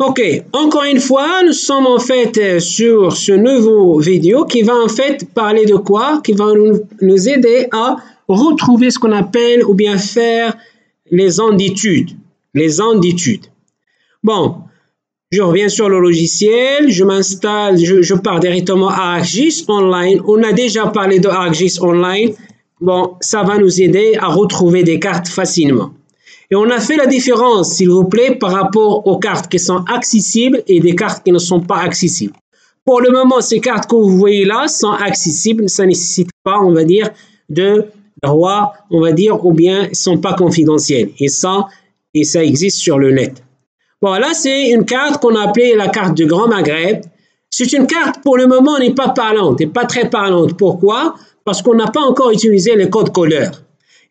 Ok, encore une fois, nous sommes en fait sur ce nouveau vidéo qui va en fait parler de quoi? Qui va nous aider à retrouver ce qu'on appelle ou bien faire les ans d'études. Les ans d'études. Bon, je reviens sur le logiciel, je m'installe, je pars directement à ArcGIS Online. On a déjà parlé de ArcGIS Online. Bon, ça va nous aider à retrouver des cartes facilement. Et on a fait la différence, s'il vous plaît, par rapport aux cartes qui sont accessibles et des cartes qui ne sont pas accessibles. Pour le moment, ces cartes que vous voyez là sont accessibles, ça ne nécessite pas, on va dire, de droit, on va dire, ou bien ne sont pas confidentielles. Et ça existe sur le net. Bon, là, c'est une carte qu'on a appelée la carte du Grand Maghreb. C'est une carte, pour le moment, n'est pas parlante, n'est pas très parlante. Pourquoi? Parce qu'on n'a pas encore utilisé les codes couleurs.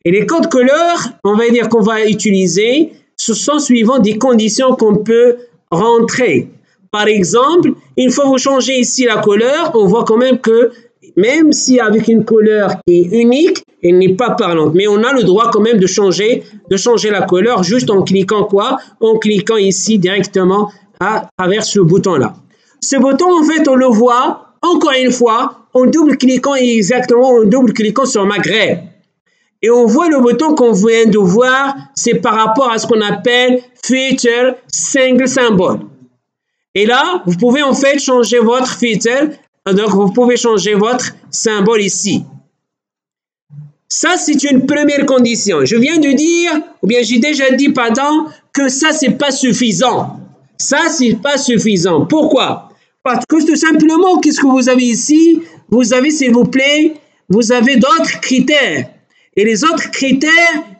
Et les codes couleurs, on va dire qu'on va utiliser, ce sont suivant des conditions qu'on peut rentrer. Par exemple, une fois que vous changez ici la couleur, on voit quand même que même si avec une couleur qui est unique, elle n'est pas parlante. Mais on a le droit quand même de changer la couleur juste en cliquant quoi? En cliquant ici directement à travers ce bouton-là. Ce bouton, en fait, on le voit encore une fois en double-cliquant exactement, en double-cliquant sur Maghreb. Et on voit le bouton qu'on vient de voir, c'est par rapport à ce qu'on appelle Feature Single Symbol. Et là, vous pouvez en fait changer votre feature, donc vous pouvez changer votre symbole ici. Ça, c'est une première condition. Je viens de dire, ou bien j'ai déjà dit, pardon, que ça, c'est pas suffisant. Ça, c'est pas suffisant. Pourquoi? Parce que tout simplement, qu'est-ce que vous avez ici? Vous avez, s'il vous plaît, vous avez d'autres critères. Et les autres critères,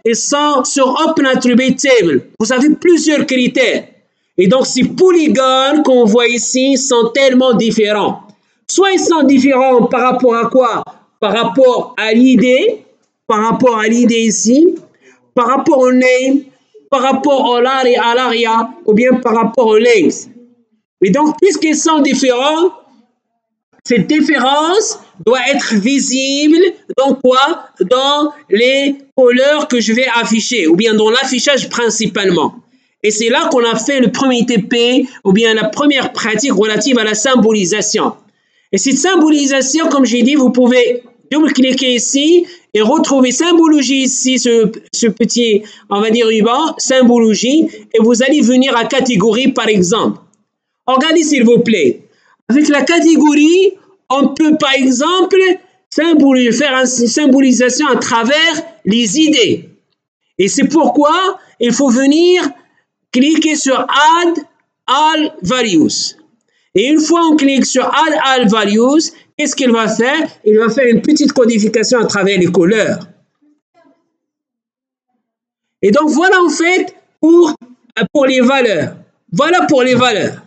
ils sont sur Open Attribute Table. Vous avez plusieurs critères. Et donc, ces polygones qu'on voit ici sont tellement différents. Soit ils sont différents par rapport à quoi? Par rapport à l'idée, par rapport à l'idée ici, par rapport au name, par rapport à l'area, ou bien par rapport au length. Et donc, puisqu'ils sont différents, cette différence doit être visible dans quoi? Dans les couleurs que je vais afficher, ou bien dans l'affichage principalement. Et c'est là qu'on a fait le premier TP, ou bien la première pratique relative à la symbolisation. Et cette symbolisation, comme j'ai dit, vous pouvez double-cliquer ici et retrouver symbologie ici, ce petit, on va dire, ruban, symbologie, et vous allez venir à catégorie, par exemple. Regardez, s'il vous plaît. Avec la catégorie, on peut, par exemple, faire une symbolisation à travers les idées. Et c'est pourquoi il faut venir cliquer sur Add All Values. Et une fois on clique sur Add All Values, qu'est-ce qu'il va faire? Il va faire une petite codification à travers les couleurs. Et donc, voilà en fait pour les valeurs. Voilà pour les valeurs.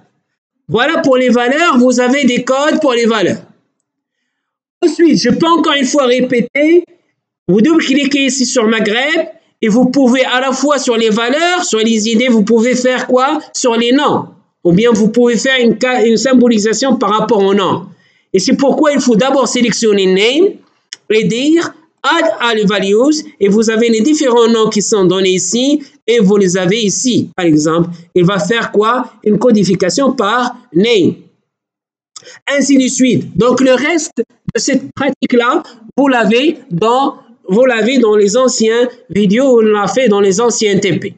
Voilà pour les valeurs, vous avez des codes pour les valeurs. Ensuite, je peux encore une fois répéter, vous double-cliquez ici sur Maghreb et vous pouvez à la fois sur les valeurs, sur les idées, vous pouvez faire quoi? Sur les noms. Ou bien vous pouvez faire une symbolisation par rapport au nom. Et c'est pourquoi il faut d'abord sélectionner Name et dire Add All Values et vous avez les différents noms qui sont donnés ici et vous les avez ici. Par exemple, il va faire quoi? Une codification par Name. Ainsi de suite. Donc, le reste de cette pratique-là, vous l'avez dans les anciens vidéos, on l'a fait dans les anciens TP.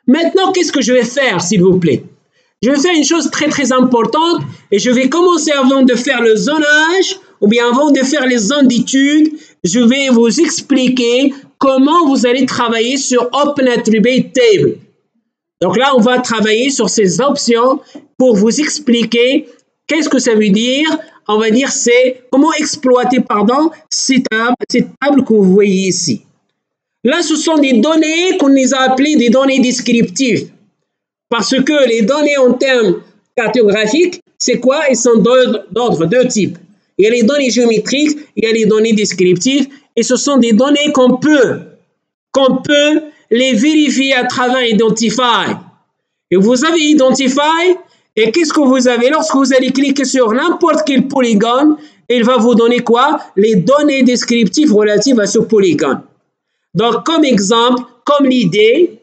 Maintenant, qu'est-ce que je vais faire, s'il vous plaît? Je vais faire une chose très, très importante et je vais commencer avant de faire le zonage ou bien avant de faire les zones d'études, je vais vous expliquer comment vous allez travailler sur Open Attribute Table. Donc là, on va travailler sur ces options pour vous expliquer qu'est-ce que ça veut dire. On va dire c'est comment exploiter ces tables que vous voyez ici. Là, ce sont des données qu'on les a appelées des données descriptives. Parce que les données en termes cartographiques, c'est quoi? Elles sont d'ordre deux types. Il y a les données géométriques, il y a les données descriptives, et ce sont des données qu'on peut les vérifier à travers Identify. Et vous avez Identify, et qu'est-ce que vous avez? Lorsque vous allez cliquer sur n'importe quel polygone, il va vous donner quoi? Les données descriptives relatives à ce polygone. Donc, comme exemple, comme l'idée,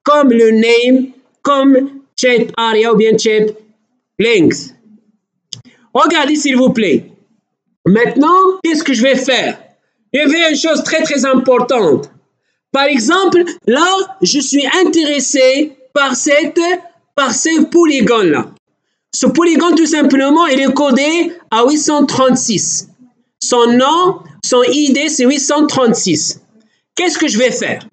comme le name, comme shape area ou bien shape length. Regardez s'il vous plaît. Maintenant, qu'est-ce que je vais faire? Je vais faire une chose très très importante. Par exemple, là, je suis intéressé par ce polygone-là. Ce polygone, tout simplement, il est codé à 836. Son nom, son ID, c'est 836. Qu'est-ce que je vais faire?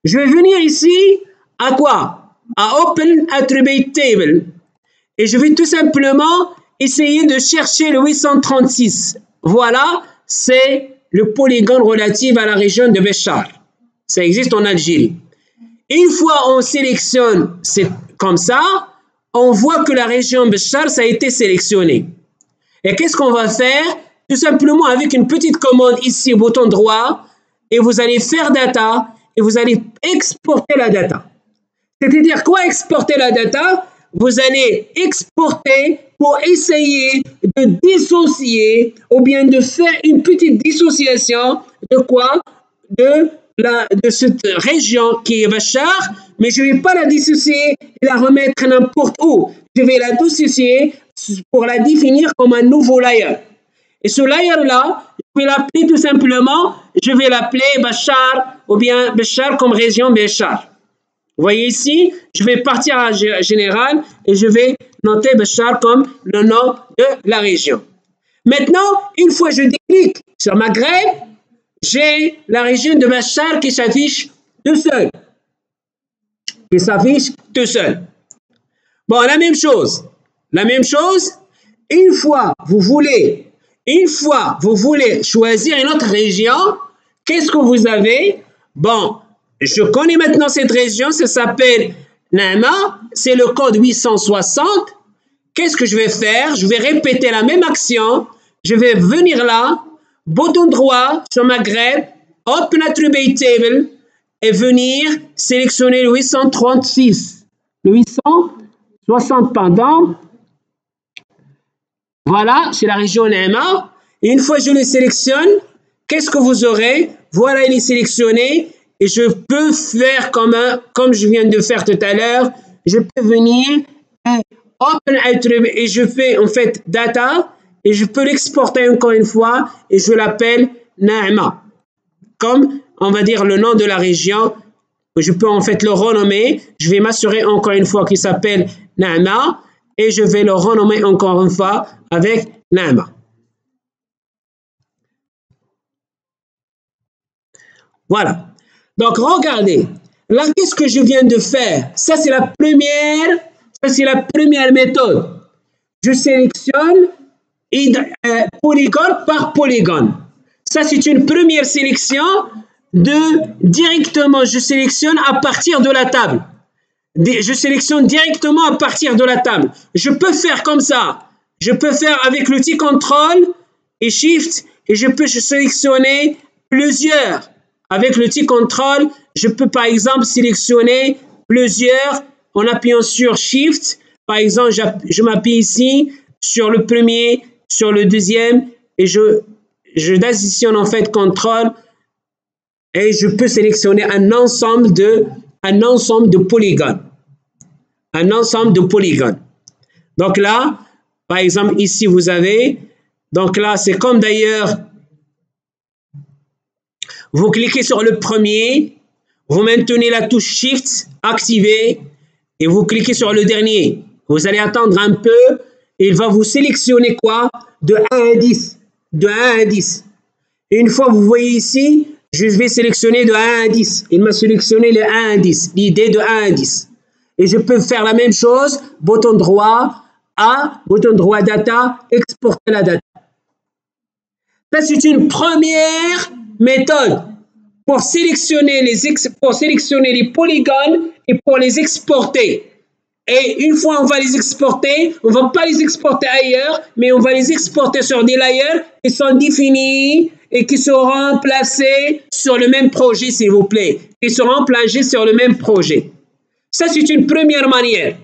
Je vais venir ici à quoi? À Open Attribute Table. Et je vais tout simplement essayer de chercher le 836. Voilà, c'est le polygone relatif à la région de Béchar. Ça existe en Algérie. Une fois on sélectionne comme ça, on voit que la région Béchar, ça a été sélectionné. Et qu'est-ce qu'on va faire? Tout simplement avec une petite commande ici au bouton droit, et vous allez faire data, et vous allez exporter la data. C'est-à-dire quoi exporter la data? Vous allez exporter pour essayer de dissocier ou bien de faire une petite dissociation de quoi? De cette région qui est Béchar, mais je ne vais pas la dissocier et la remettre n'importe où. Je vais la dissocier pour la définir comme un nouveau layer. Et ce layer-là, je vais l'appeler tout simplement, je vais l'appeler Béchar ou bien Béchar comme région Béchar. Vous voyez ici, je vais partir à général et je vais noter Béchar comme le nom de la région. Maintenant, une fois je déclique sur Maghreb, j'ai la région de Béchar qui s'affiche tout seul. Bon, la même chose, une fois vous voulez choisir une autre région, qu'est-ce que vous avez? Bon, je connais maintenant cette région, ça s'appelle Naama, c'est le code 860. Qu'est-ce que je vais faire? Je vais répéter la même action. Je vais venir là, bouton droit sur Maghreb, Open Attribute Table et venir sélectionner le 836. Le 860, pardon. Voilà, c'est la région Naama. Et une fois que je le sélectionne, qu'est-ce que vous aurez? Voilà, il est sélectionné. Et je peux faire comme je viens de faire tout à l'heure, je peux venir et Open Attribute et je fais en fait data et je peux l'exporter encore une fois et je l'appelle Naama. Comme on va dire le nom de la région, je peux en fait le renommer. Je vais m'assurer encore une fois qu'il s'appelle Naama et je vais le renommer encore une fois avec Naama. Voilà. Donc, regardez, là, qu'est-ce que je viens de faire? Ça, c'est la première méthode. Je sélectionne polygone par polygone. Ça, c'est une première sélection directement, je sélectionne à partir de la table. Je sélectionne directement à partir de la table. Je peux faire comme ça. Je peux faire avec l'outil CTRL et SHIFT et je peux sélectionner plusieurs. Avec l'outil CTRL, je peux par exemple sélectionner plusieurs en appuyant sur SHIFT. Par exemple, je m'appuie ici sur le premier, sur le deuxième et je désigne en fait CTRL et je peux sélectionner un ensemble de polygones. Un ensemble de polygones. Donc là, par exemple, ici vous avez, donc là c'est comme d'ailleurs, vous cliquez sur le premier, vous maintenez la touche Shift activée et vous cliquez sur le dernier. Vous allez attendre un peu et il va vous sélectionner quoi? De 1 à 10. De 1 à 10. Et une fois vous voyez ici, je vais sélectionner de 1 à 10. Il m'a sélectionné le 1 à 10, l'idée de 1 à 10. Et je peux faire la même chose, bouton droit data, exporter la data. Ça, c'est une première méthode pour sélectionner les polygones et pour les exporter. Et une fois on va les exporter, on ne va pas les exporter ailleurs, mais on va les exporter sur des layers qui sont définis et qui seront placés sur le même projet, s'il vous plaît. Qui seront placés sur le même projet. Ça, c'est une première manière.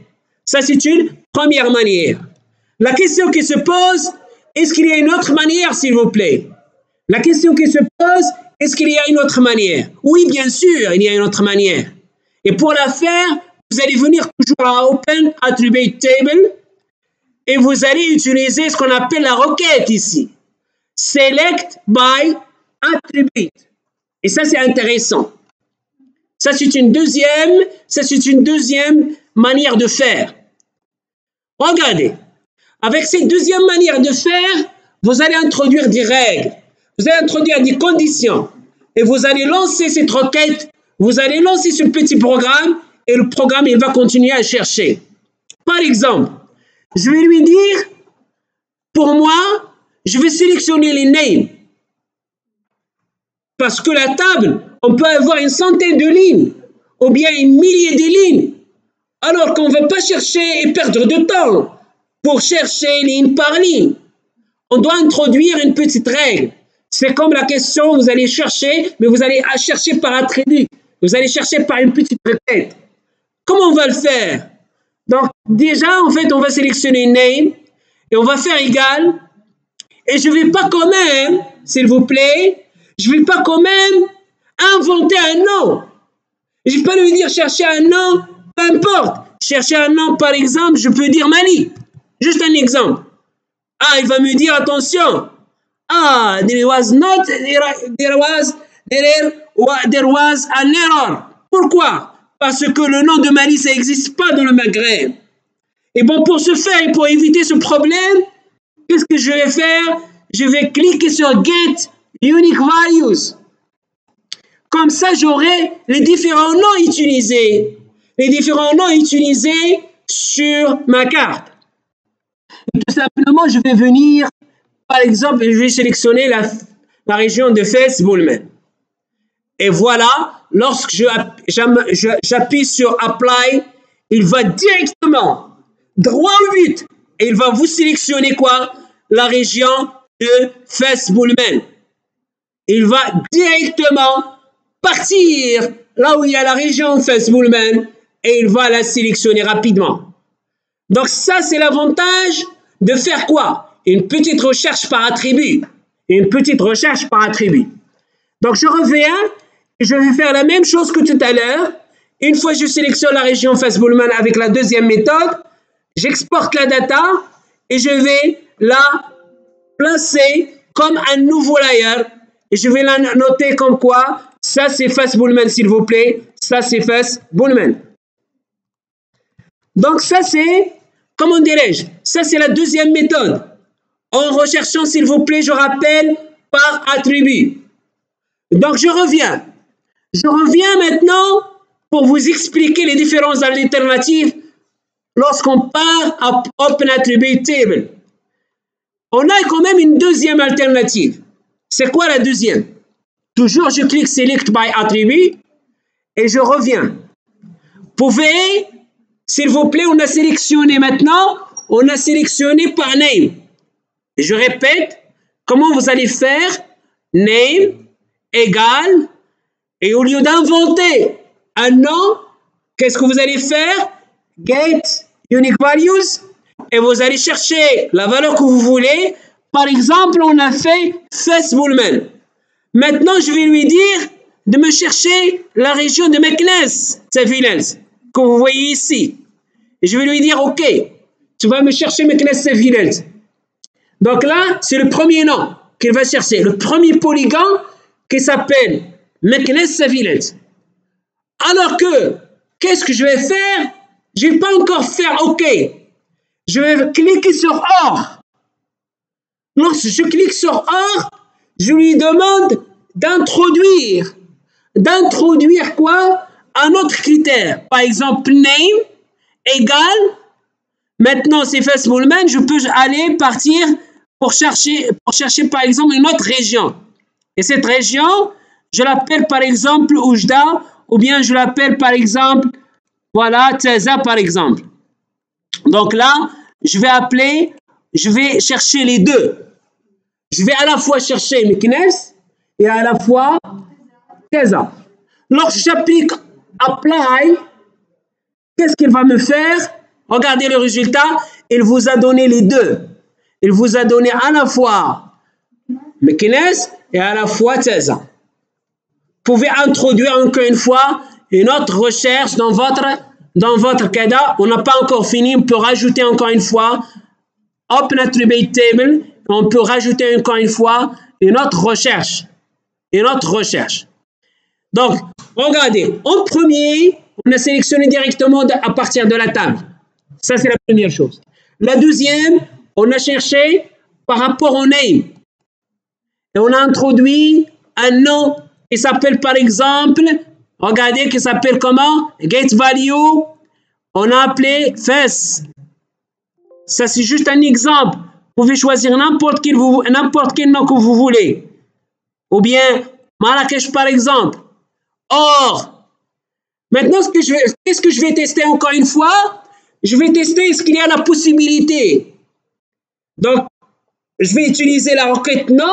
La question qui se pose, est-ce qu'il y a une autre manière, s'il vous plaît? La question qui se pose, est-ce qu'il y a une autre manière? Oui, bien sûr, il y a une autre manière. Et pour la faire, vous allez venir toujours à Open Attribute Table et vous allez utiliser ce qu'on appelle la requête ici. Select by Attribute. Et ça, c'est intéressant. Ça, c'est une deuxième manière de faire. Regardez. Avec cette deuxième manière de faire, vous allez introduire des règles. Vous allez introduire des conditions. Et vous allez lancer cette requête. Vous allez lancer ce petit programme. Et le programme, il va continuer à chercher. Par exemple, je vais lui dire, pour moi, je vais sélectionner les names. Parce que la table, on peut avoir une centaine de lignes, ou bien une millier de lignes, alors qu'on ne veut pas chercher et perdre de temps pour chercher ligne par ligne. On doit introduire une petite règle. C'est comme la question, vous allez chercher, mais vous allez chercher par attribut. Vous allez chercher par une petite requête. Comment on va le faire? Donc, déjà, en fait, on va sélectionner name et on va faire égal. Et je ne vais pas quand même, s'il vous plaît, je ne vais pas quand même inventer un nom. Je ne vais pas lui dire chercher un nom, peu importe. Chercher un nom, par exemple, je peux dire Mali. Juste un exemple. Ah, il va me dire, attention. Ah, there was an error. Pourquoi? Parce que le nom de Mali, ça n'existe pas dans le Maghreb. Et bon, pour ce faire et pour éviter ce problème, qu'est-ce que je vais faire? Je vais cliquer sur Get Unique Values. Comme ça, j'aurai les différents noms utilisés. Les différents noms utilisés sur ma carte. Et tout simplement, je vais venir, par exemple, je vais sélectionner la région de Fès-Boulmen. Et voilà, lorsque j'appuie sur Apply, il va directement droit au but. Et il va vous sélectionner quoi? La région de Fès-Boulmen. Il va directement partir là où il y a la région Fès-Boulmen et il va la sélectionner rapidement. Donc ça, c'est l'avantage de faire quoi? Une petite recherche par attribut. Une petite recherche par attribut. Donc je reviens et je vais faire la même chose que tout à l'heure. Une fois que je sélectionne la région Fès-Boulmen avec la deuxième méthode, j'exporte la data et je vais la placer comme un nouveau layer. Et je vais la noter comme quoi? Ça, c'est Fès-Boulmen, s'il vous plaît. Ça, c'est Fès-Boulmen. Donc, ça, c'est, comment dirais-je? Ça, c'est la deuxième méthode. En recherchant, s'il vous plaît, je rappelle, par attribut. Donc, je reviens. Je reviens maintenant pour vous expliquer les différentes alternatives lorsqu'on part à Open Attribute Table. On a quand même une deuxième alternative. C'est quoi la deuxième? Toujours, je clique Select by Attribute et je reviens. Vous pouvez, s'il vous plaît, on a sélectionné maintenant, on a sélectionné par name. Et je répète, comment vous allez faire? Name égale, et au lieu d'inventer un nom, qu'est-ce que vous allez faire? Get Unique Values, et vous allez chercher la valeur que vous voulez. Par exemple, on a fait Fès-Boulmen. Maintenant, je vais lui dire de me chercher la région de Meknès, Sevilens, que vous voyez ici. Et je vais lui dire, OK, tu vas me chercher Meknès, Sevilens. Donc là, c'est le premier nom qu'il va chercher, le premier polygone qui s'appelle Meknès, Sevilens. Alors que, qu'est-ce que je vais faire? Je ne vais pas encore faire OK. Je vais cliquer sur OR. Lorsque je clique sur OR, je lui demande d'introduire quoi? Un autre critère. Par exemple, name égale, maintenant c'est Fès-Boulmen, je peux aller partir pour chercher par exemple une autre région. Et cette région, je l'appelle par exemple Oujda, ou bien je l'appelle par exemple, voilà, Taza par exemple. Donc là, je vais chercher les deux. Je vais à la fois chercher Meknès et à la fois Taza. Lorsque j'applique Apply, qu'est-ce qu'il va me faire? Regardez le résultat, il vous a donné les deux. Il vous a donné à la fois Meknès et à la fois Taza. Vous pouvez introduire encore une fois une autre recherche dans votre dans votre CADA, on n'a pas encore fini, on peut rajouter encore une fois Open Attribute Table, on peut rajouter encore une fois une autre recherche. Donc, regardez, en premier, on a sélectionné directement à partir de la table. Ça, c'est la première chose. La deuxième, on a cherché par rapport au name. Et on a introduit un nom qui s'appelle par exemple, regardez, qui s'appelle comment? Get value. On a appelé face. Ça, c'est juste un exemple. Vous pouvez choisir n'importe quel nom que vous voulez. Ou bien Marrakech par exemple. Or, maintenant, qu'est-ce que je vais tester encore une fois? Je vais tester est-ce qu'il y a la possibilité. Donc, je vais utiliser la requête nom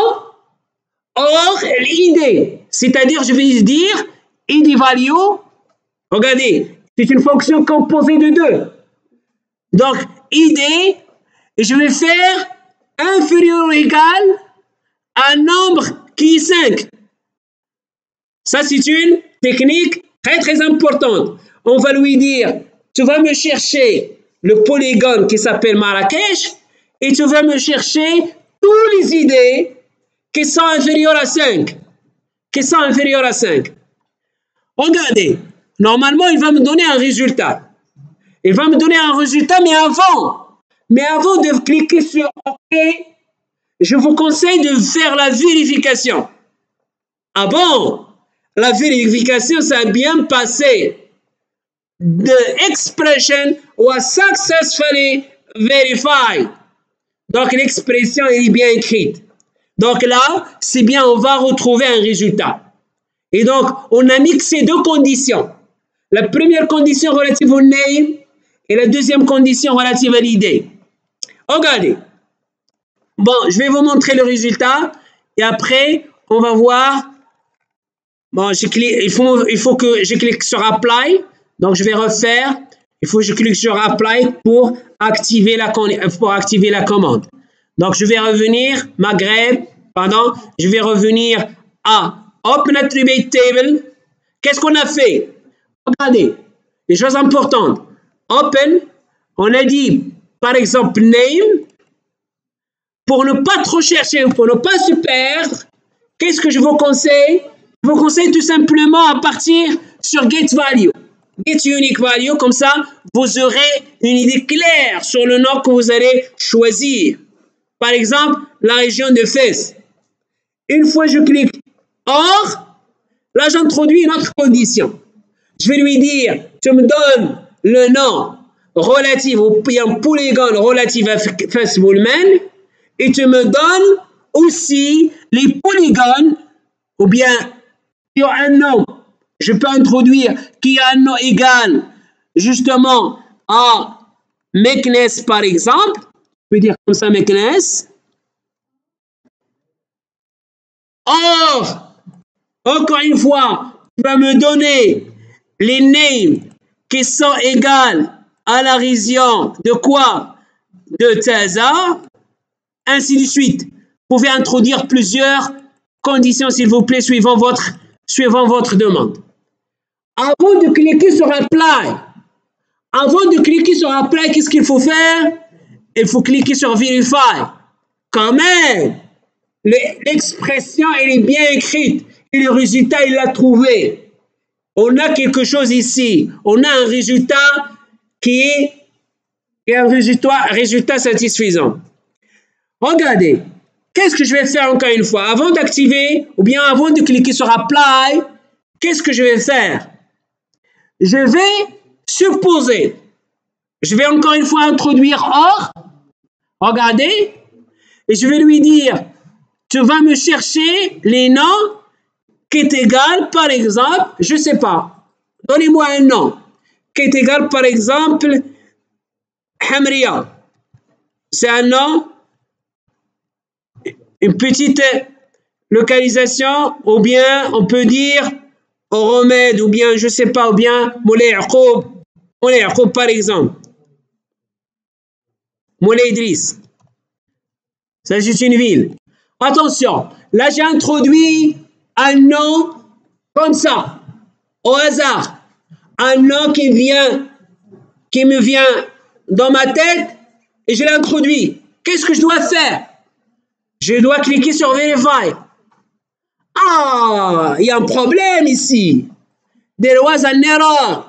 or l'id. C'est-à-dire, je vais dire id value. Regardez, c'est une fonction composée de deux. Donc, id, et je vais faire inférieur ou égal à un nombre qui est 5. Ça, c'est une technique très, très importante. On va lui dire, tu vas me chercher le polygone qui s'appelle Marrakech et tu vas me chercher tous les idées qui sont inférieures à 5. Regardez, normalement, il va me donner un résultat. Mais avant de cliquer sur OK, je vous conseille de faire la vérification. Ah bon? La vérification, ça a bien passé. The expression was successfully verified. Donc, l'expression est bien écrite. Donc là, c'est bien, on va retrouver un résultat. Et donc, on a mixé deux conditions. La première condition relative au name et la deuxième condition relative à l'idée. Regardez. Bon, je vais vous montrer le résultat et après, on va voir. Bon, il faut que je clique sur Apply. Donc, je vais refaire. Il faut que je clique sur Apply pour activer la commande. Donc, je vais revenir, je vais revenir à Open Attribute Table. Qu'est-ce qu'on a fait? Regardez, les choses importantes. Open, on a dit, par exemple, name. Pour ne pas trop chercher, pour ne pas se perdre, qu'est-ce que je vous conseille? Je vous conseille tout simplement à partir sur Get Value. Get Unique Value, comme ça, vous aurez une idée claire sur le nom que vous allez choisir. Par exemple, la région de Fès. Une fois je clique Or, là j'introduis une autre condition. Je vais lui dire, tu me donnes le nom relatif au polygone relatif à Fès Woolman et tu me donnes aussi les polygones ou bien qui ont un nom. Je peux introduire qui a un nom égal justement à Meknes par exemple. Je peux dire comme ça Meknes. Or, encore une fois, tu vas me donner les names qui sont égales à la région de quoi? De Taza, ainsi de suite. Vous pouvez introduire plusieurs conditions, s'il vous plaît, suivant votre demande. Avant de cliquer sur Apply, qu'est-ce qu'il faut faire? Il faut cliquer sur Verify. Quand même, l'expression, elle est bien écrite et le résultat, il l'a trouvé. On a quelque chose ici. On a un résultat qui est un résultat satisfaisant. Regardez, qu'est-ce que je vais faire encore une fois? Avant d'activer ou bien avant de cliquer sur Apply, qu'est-ce que je vais faire? Je vais supposer. Je vais encore une fois introduire OR. Regardez. Et je vais lui dire, tu vas me chercher les noms qui est égal, par exemple, je ne sais pas. Donnez-moi un nom qui est égal, par exemple, Hamria. C'est un nom, une petite localisation, ou bien on peut dire au remède, ou bien je ne sais pas, ou bien Moulay Yaqoub par exemple. Moulay Idriss. Ça, c'est une ville. Attention, là j'ai introduit un nom comme ça, au hasard. Un nom qui vient qui me vient dans ma tête et je l'introduis. Qu'est-ce que je dois faire? Je dois cliquer sur Verify. Ah, il y a un problème ici. There was an error.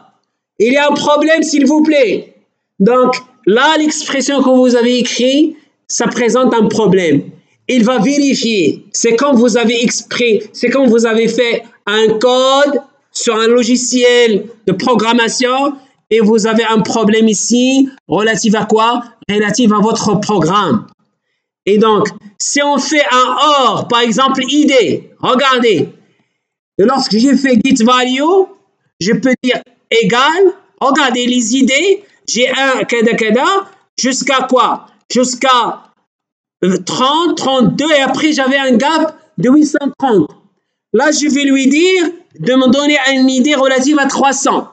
Il y a un problème, s'il vous plaît. Donc, là, l'expression que vous avez écrite, ça présente un problème. Il va vérifier. C'est comme vous avez c'est comme vous avez fait un code sur un logiciel de programmation et vous avez un problème ici relatif à quoi? Relatif à votre programme. Et donc, si on fait un OR, par exemple, ID, regardez. Et lorsque j'ai fait getValue, je peux dire égal, regardez les idées, j'ai un kada jusqu'à quoi? Jusqu'à 30, 32 et après j'avais un gap de 830. Là, je vais lui dire de me donner une idée relative à 300.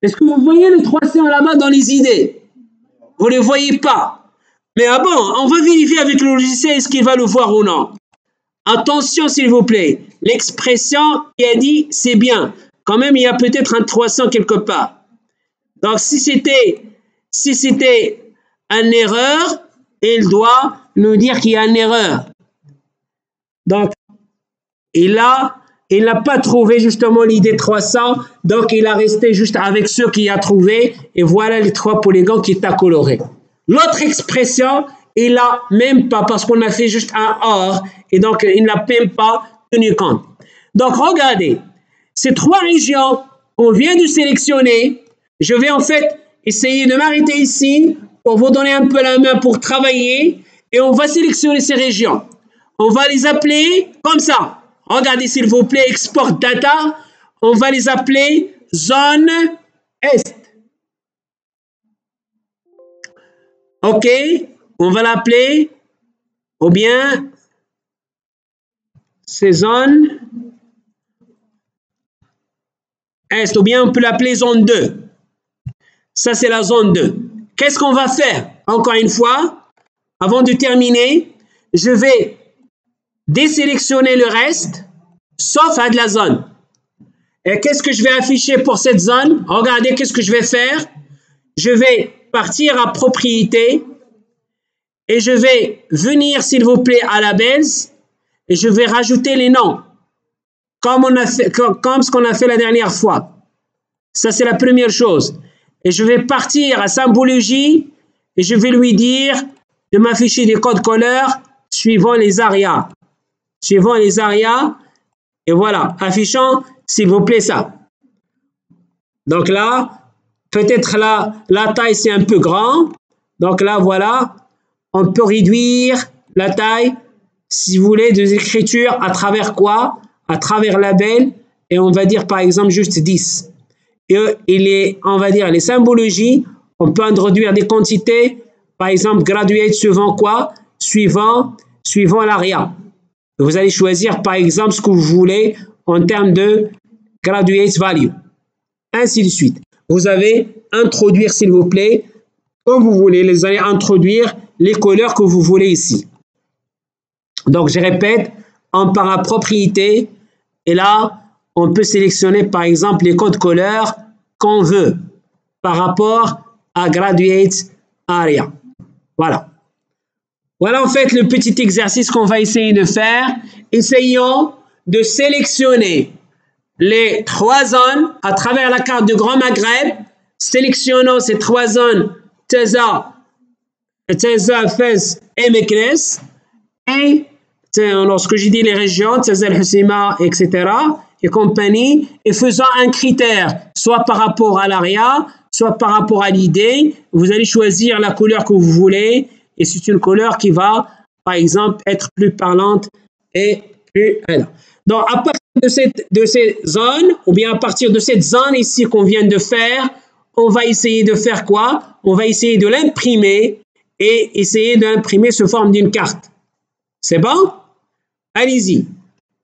Est-ce que vous voyez les 300 là-bas dans les idées? Vous ne les voyez pas. Mais ah bon, on va vérifier avec le logiciel est-ce qu'il va le voir ou non. Attention s'il vous plaît, l'expression qui a dit c'est bien. Quand même, il y a peut-être un 300 quelque part. Donc, si c'était une erreur, il doit nous dire qu'il y a une erreur. Donc, il n'a pas trouvé justement l'idée 300, donc il a resté juste avec ceux qu'il a trouvé, et voilà les 3 polygons qui étaient colorés. L'autre expression, il n'a même pas, parce qu'on a fait juste un OR, et donc il n'a même pas tenu compte. Donc, regardez, ces 3 régions qu'on vient de sélectionner, je vais en fait essayer de m'arrêter ici pour vous donner un peu la main pour travailler, et on va sélectionner ces régions. On va les appeler comme ça. Regardez s'il vous plaît, export data. On va les appeler zone Est. OK, on va l'appeler, ou bien c'est zone Est, ou bien on peut l'appeler zone 2. Ça, c'est la zone 2. Qu'est-ce qu'on va faire? Encore une fois, avant de terminer, je vais désélectionner le reste, sauf à de la zone. Et qu'est-ce que je vais afficher pour cette zone? Regardez, qu'est-ce que je vais faire? Je vais partir à propriété et je vais venir, s'il vous plaît, à labels et je vais rajouter les noms, comme ce qu'on a fait la dernière fois. Ça, c'est la première chose. Et je vais partir à symbologie et je vais lui dire de m'afficher des codes couleurs suivant les arias. Suivant les arias, et voilà, affichant, s'il vous plaît, ça. Donc là, peut-être là, la taille, c'est un peu grand. Donc là, voilà, on peut réduire la taille, si vous voulez, des écritures à travers quoi? À travers label, et on va dire, par exemple, juste 10. Et on va dire, les symbologies, on peut introduire des quantités, par exemple, graduate suivant quoi? Suivant l'aria. Vous allez choisir, par exemple, ce que vous voulez en termes de graduate value. Ainsi de suite. Vous allez introduire, s'il vous plaît, comme vous voulez, vous allez introduire les couleurs que vous voulez ici. Donc, je répète, on part à propriété et là, on peut sélectionner, par exemple, les codes couleurs qu'on veut par rapport à graduate area. Voilà. Voilà en fait le petit exercice qu'on va essayer de faire. Essayons de sélectionner les 3 zones à travers la carte du Grand Maghreb. Sélectionnons ces 3 zones, Taza, Fès et Meknès. Et lorsque j'ai dit les régions, Taza, El-Hoceima, etc. et compagnie, et faisant un critère, soit par rapport à l'aria, soit par rapport à l'idée. Vous allez choisir la couleur que vous voulez. Et c'est une couleur qui va, par exemple, être plus parlante et plus... Donc, à partir de ces zones, ou bien à partir de cette zone ici qu'on vient de faire, on va essayer de faire quoi? On va essayer de l'imprimer et essayer de l'imprimer sous forme d'une carte. C'est bon? Allez-y.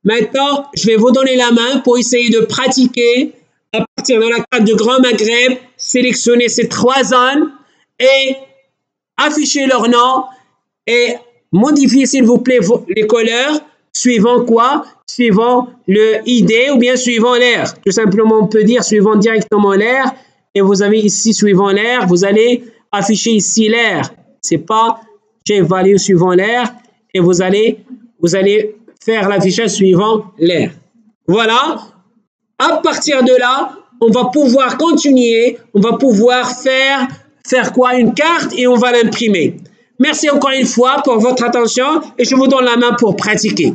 Maintenant, je vais vous donner la main pour essayer de pratiquer à partir de la carte du Grand Maghreb, sélectionner ces 3 zones et afficher leur nom et modifier s'il vous plaît les couleurs suivant quoi? Suivant le ID ou bien suivant l'air. Tout simplement on peut dire suivant directement l'air et vous avez ici suivant l'air, vous allez afficher ici l'air. C'est pas J-value suivant l'air et vous allez faire l'affichage suivant l'air. Voilà. À partir de là, on va pouvoir continuer, on va pouvoir faire quoi? Une carte et on va l'imprimer. Merci encore une fois pour votre attention et je vous donne la main pour pratiquer.